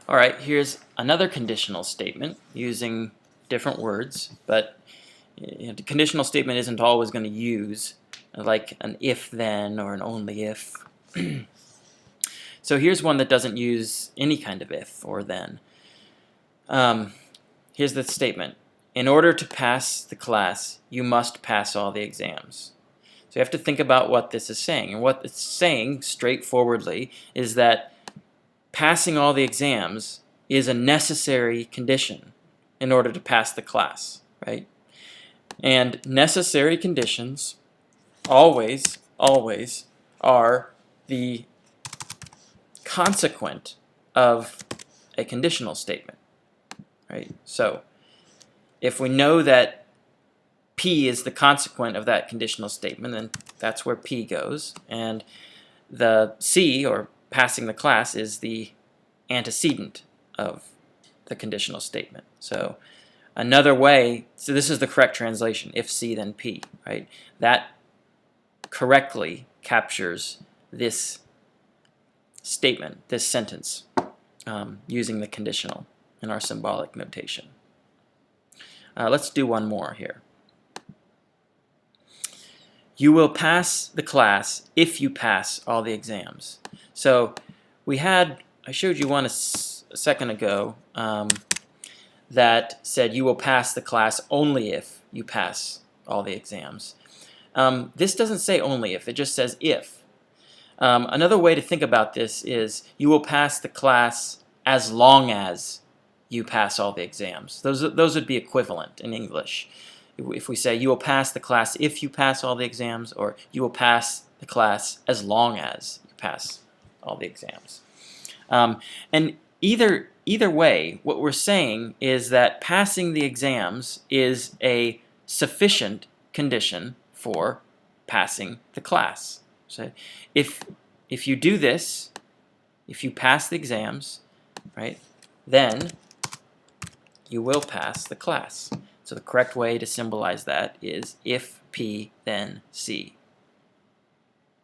All right, here's another conditional statement using different words, but the conditional statement isn't always going to use like an if-then or an only if. So here's one that doesn't use any kind of if or then. Here's the statement. In order to pass the class, you must pass all the exams. So you have to think about what this is saying. And what it's saying, straightforwardly, is that passing all the exams is a necessary condition in order to pass the class, right? And necessary conditions always are the consequent of a conditional statement, right? So if we know that P is the consequent of that conditional statement, then that's where P goes. And the C, or passing the class, is the antecedent of the conditional statement. So another way, so this is the correct translation, if C then P, right? That correctly captures this statement, this sentence, using the conditional in our symbolic notation. Let's do one more here. You will pass the class if you pass all the exams. So I showed you one a second ago that said you will pass the class only if you pass all the exams. This doesn't say only if, it just says if. Another way to think about this is you will pass the class as long as you pass all the exams. Those would be equivalent in English. If we say you will pass the class if you pass all the exams, or you will pass the class as long as you pass all the exams. And either way, what we're saying is that passing the exams is a sufficient condition for passing the class. So if you do this, if you pass the exams, right, then you will pass the class. So the correct way to symbolize that is if P, then C.